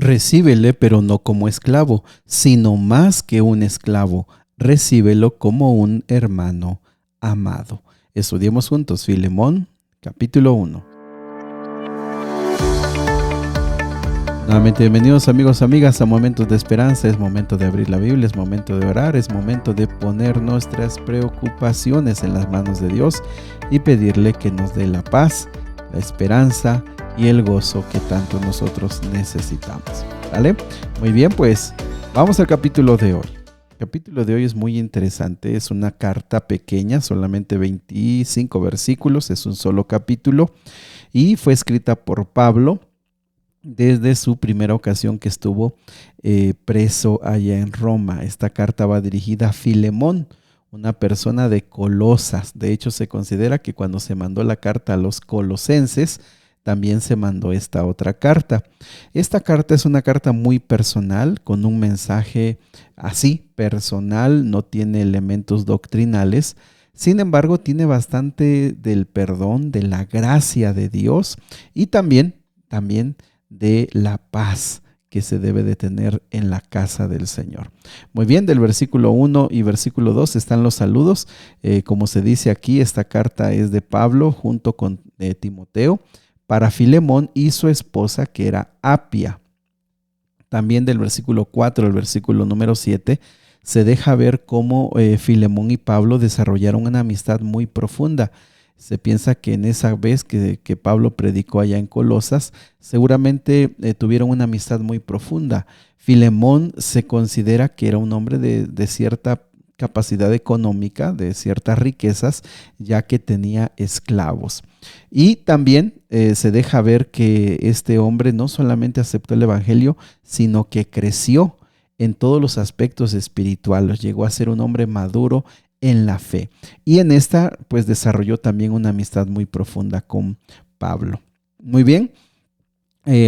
Recíbele, pero no como esclavo, sino más que un esclavo. Recíbelo como un hermano amado. Estudiemos juntos Filemón, capítulo 1. Nuevamente bienvenidos amigos, amigas a Momentos de Esperanza. Es momento de abrir la Biblia, es momento de orar, es momento de poner nuestras preocupaciones en las manos de Dios y pedirle que nos dé la paz, la esperanza y el gozo que tanto nosotros necesitamos. ¿Vale? Muy bien, pues vamos al capítulo de hoy. El capítulo de hoy es muy interesante, es una carta pequeña, solamente 25 versículos, es un solo capítulo y fue escrita por Pablo desde su primera ocasión que estuvo preso allá en Roma. Esta carta va dirigida a Filemón, una persona de Colosas. De hecho, se considera que cuando se mandó la carta a los colosenses, también se mandó esta otra carta. Esta carta es una carta muy personal, con un mensaje así personal, no tiene elementos doctrinales. Sin embargo, tiene bastante del perdón, de la gracia de Dios y también de la paz que se debe de tener en la casa del Señor. Muy bien, del versículo 1 y versículo 2 están los saludos. Como se dice aquí, esta carta es de Pablo junto con Timoteo para Filemón y su esposa que era Apia. También del versículo 4 al versículo número 7 se deja ver cómo Filemón y Pablo desarrollaron una amistad muy profunda. Se piensa que en esa vez que Pablo predicó allá en Colosas, seguramente tuvieron una amistad muy profunda. Filemón se considera que era un hombre de cierta capacidad económica, de ciertas riquezas, ya que tenía esclavos. Y también se deja ver que este hombre no solamente aceptó el evangelio, sino que creció en todos los aspectos espirituales. Llegó a ser un hombre maduro en la fe. Y en esta, pues desarrolló también una amistad muy profunda con Pablo. Muy bien.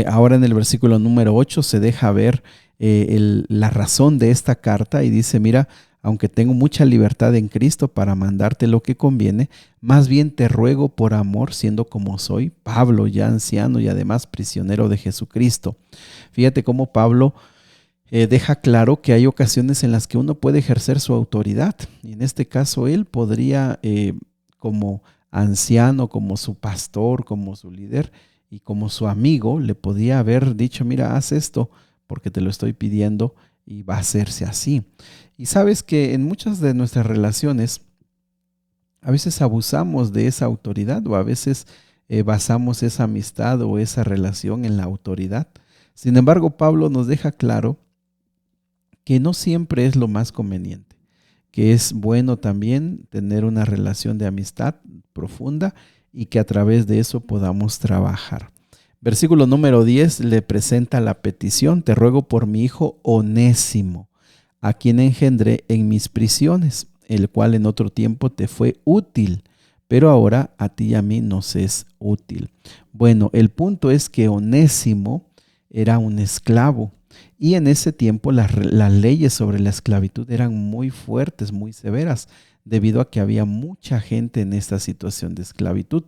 Ahora en el versículo número 8 se deja ver la razón de esta carta y dice, mira, aunque tengo mucha libertad en Cristo para mandarte lo que conviene, más bien te ruego por amor, siendo como soy, Pablo, ya anciano y además prisionero de Jesucristo. Fíjate cómo Pablo deja claro que hay ocasiones en las que uno puede ejercer su autoridad. Y en este caso él podría, como anciano, como su pastor, como su líder y como su amigo, le podía haber dicho, mira, haz esto porque te lo estoy pidiendo y va a hacerse así. Y sabes que en muchas de nuestras relaciones a veces abusamos de esa autoridad o a veces basamos esa amistad o esa relación en la autoridad. Sin embargo, Pablo nos deja claro que no siempre es lo más conveniente, que es bueno también tener una relación de amistad profunda y que a través de eso podamos trabajar. Versículo número 10 le presenta la petición, te ruego por mi hijo Onésimo, a quien engendré en mis prisiones, el cual en otro tiempo te fue útil, pero ahora a ti y a mí nos es útil. Bueno, el punto es que Onésimo era un esclavo. Y en ese tiempo las leyes sobre la esclavitud eran muy fuertes, muy severas, debido a que había mucha gente en esta situación de esclavitud.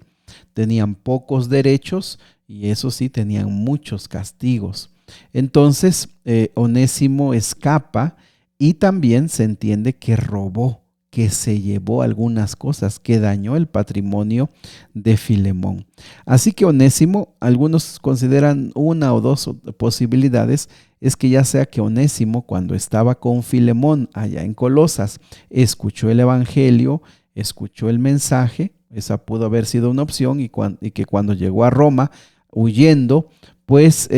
Tenían pocos derechos y eso sí, tenían muchos castigos. Entonces, Onésimo escapa y también se entiende que robó, que se llevó algunas cosas, que dañó el patrimonio de Filemón. Así que Onésimo, algunos consideran una o dos posibilidades, es que ya sea que Onésimo cuando estaba con Filemón allá en Colosas, escuchó el evangelio, escuchó el mensaje, esa pudo haber sido una opción y que cuando llegó a Roma huyendo, pues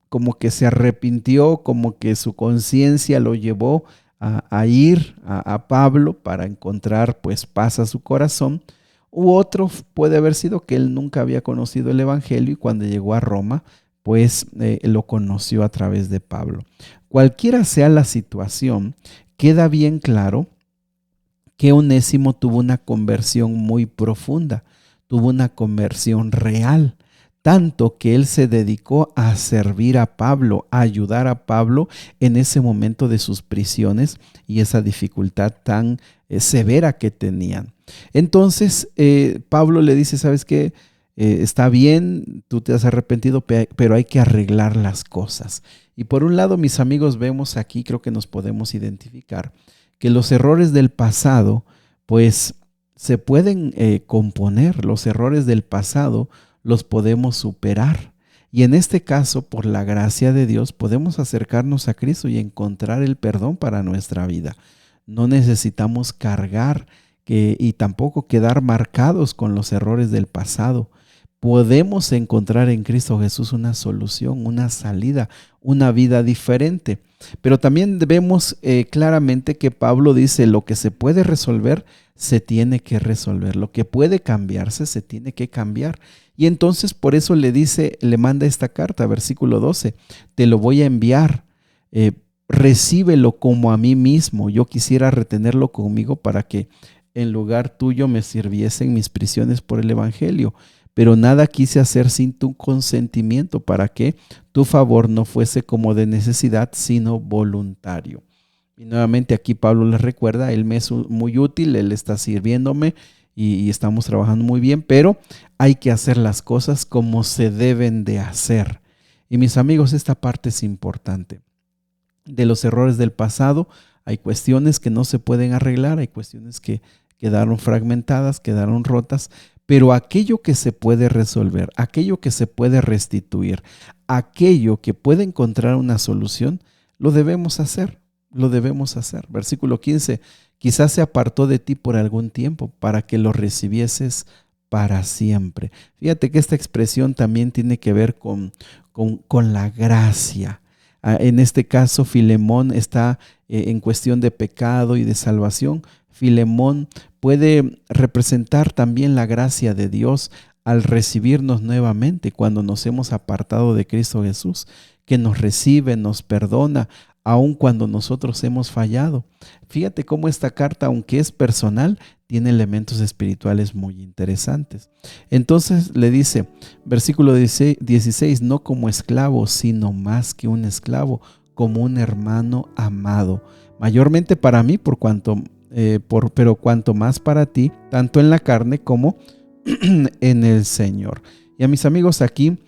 como que se arrepintió, como que su conciencia lo llevó a ir a Pablo para encontrar pues paz a su corazón. U otro puede haber sido que él nunca había conocido el evangelio y cuando llegó a Roma pues lo conoció a través de Pablo. Cualquiera sea la situación, queda bien claro que Onésimo tuvo una conversión muy profunda, tuvo una conversión real, tanto que él se dedicó a servir a Pablo, a ayudar a Pablo en ese momento de sus prisiones y esa dificultad tan severa que tenían. Entonces Pablo le dice, ¿sabes qué? está bien, tú te has arrepentido, pero hay que arreglar las cosas. Y por un lado, mis amigos, vemos aquí, creo que nos podemos identificar, que los errores del pasado, pues se pueden componer, los errores del pasado los podemos superar. Y en este caso, por la gracia de Dios, podemos acercarnos a Cristo y encontrar el perdón para nuestra vida. No necesitamos cargar y tampoco quedar marcados con los errores del pasado. Podemos encontrar en Cristo Jesús una solución, una salida, una vida diferente. Pero también vemos claramente que Pablo dice: lo que se puede resolver, se tiene que resolver. Lo que puede cambiarse, se tiene que cambiar. Y entonces por eso le manda esta carta, versículo 12: te lo voy a enviar, recíbelo como a mí mismo. Yo quisiera retenerlo conmigo para que en lugar tuyo me sirviesen mis prisiones por el evangelio. Pero nada quise hacer sin tu consentimiento, para que tu favor no fuese como de necesidad, sino voluntario. Y nuevamente aquí Pablo les recuerda: él me es muy útil, él está sirviéndome y estamos trabajando muy bien, pero hay que hacer las cosas como se deben de hacer. Y mis amigos, esta parte es importante. De los errores del pasado, hay cuestiones que no se pueden arreglar, hay cuestiones que quedaron fragmentadas, quedaron rotas, pero aquello que se puede resolver, aquello que se puede restituir, aquello que puede encontrar una solución, lo debemos hacer, lo debemos hacer. Versículo 15: quizás se apartó de ti por algún tiempo, para que lo recibieses para siempre. Fíjate que esta expresión también tiene que ver con la gracia. En este caso, Filemón está en cuestión de pecado y de salvación. Filemón puede representar también la gracia de Dios al recibirnos nuevamente cuando nos hemos apartado de Cristo Jesús, que nos recibe, nos perdona, aun cuando nosotros hemos fallado. Fíjate cómo esta carta, aunque es personal, tiene elementos espirituales muy interesantes. Entonces le dice, versículo 16: no como esclavo, sino más que un esclavo, como un hermano amado, mayormente para mí, pero cuanto más para ti, tanto en la carne como en el Señor. Y a mis amigos, aquí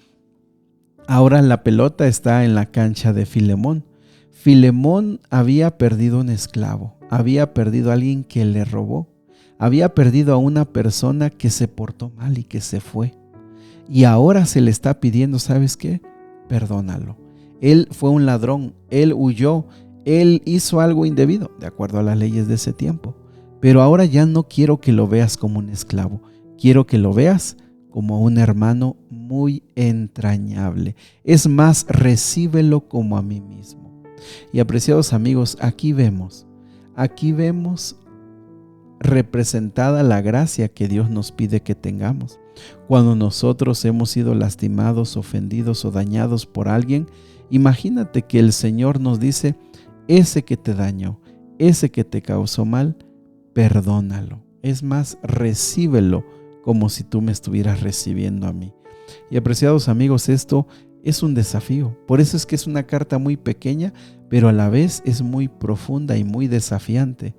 ahora la pelota está en la cancha de Filemón. Filemón había perdido un esclavo, había perdido a alguien que le robó, había perdido a una persona que se portó mal y que se fue. Y ahora se le está pidiendo: ¿sabes qué? Perdónalo. Él fue un ladrón, él huyó, él hizo algo indebido, de acuerdo a las leyes de ese tiempo. Pero ahora ya no quiero que lo veas como un esclavo, quiero que lo veas como un hermano muy entrañable. Es más, recíbelo como a mí mismo. Y apreciados amigos, aquí vemos representada la gracia que Dios nos pide que tengamos. Cuando nosotros hemos sido lastimados, ofendidos o dañados por alguien, imagínate que el Señor nos dice: ese que te dañó, ese que te causó mal, perdónalo. Es más, recíbelo como si tú me estuvieras recibiendo a mí. Y apreciados amigos, esto es un desafío. Por eso es que es una carta muy pequeña, pero a la vez es muy profunda y muy desafiante.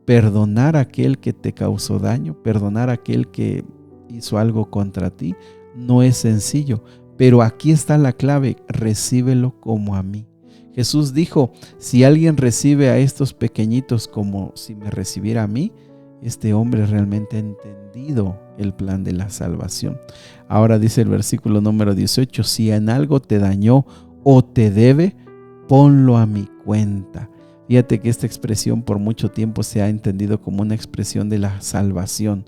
Perdonar a aquel que te causó daño, perdonar a aquel que hizo algo contra ti, no es sencillo. Pero aquí está la clave: recíbelo como a mí. Jesús dijo: si alguien recibe a estos pequeñitos como si me recibiera a mí, este hombre realmente ha entendido el plan de la salvación. Ahora dice el versículo número 18: si en algo te dañó o te debe, ponlo a mi cuenta. Fíjate que esta expresión por mucho tiempo se ha entendido como una expresión de la salvación,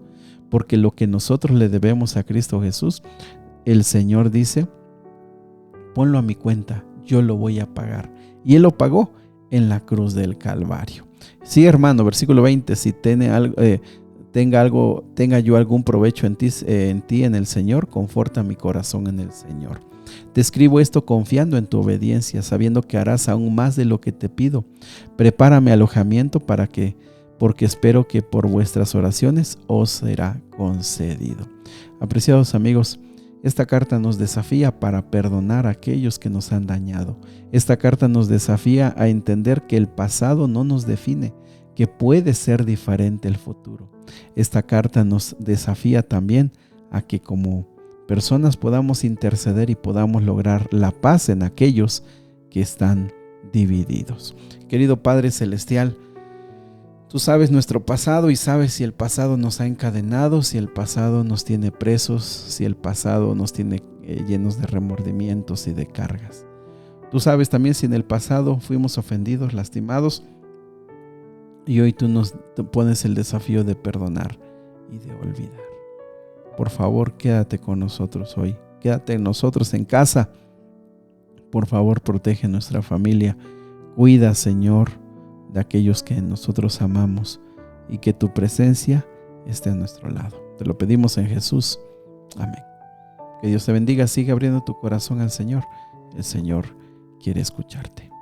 porque lo que nosotros le debemos a Cristo Jesús, el Señor dice: ponlo a mi cuenta, yo lo voy a pagar. Y Él lo pagó en la cruz del Calvario. Sí, hermano, versículo 20: si tenga yo algún provecho en ti, en el Señor, conforta mi corazón en el Señor. Te escribo esto confiando en tu obediencia, sabiendo que harás aún más de lo que te pido. Prepárame alojamiento porque espero que por vuestras oraciones os será concedido. Apreciados amigos, esta carta nos desafía para perdonar a aquellos que nos han dañado. Esta carta nos desafía a entender que el pasado no nos define, que puede ser diferente el futuro. Esta carta nos desafía también a que como personas podamos interceder y podamos lograr la paz en aquellos que están divididos. Querido Padre Celestial, tú sabes nuestro pasado y sabes si el pasado nos ha encadenado, si el pasado nos tiene presos, si el pasado nos tiene llenos de remordimientos y de cargas. Tú sabes también si en el pasado fuimos ofendidos, lastimados, y hoy tú nos pones el desafío de perdonar y de olvidar. Por favor, quédate con nosotros hoy. Quédate en nosotros en casa. Por favor, protege nuestra familia. Cuida, Señor, de aquellos que nosotros amamos y que tu presencia esté a nuestro lado. Te lo pedimos en Jesús. Amén. Que Dios te bendiga. Sigue abriendo tu corazón al Señor. El Señor quiere escucharte.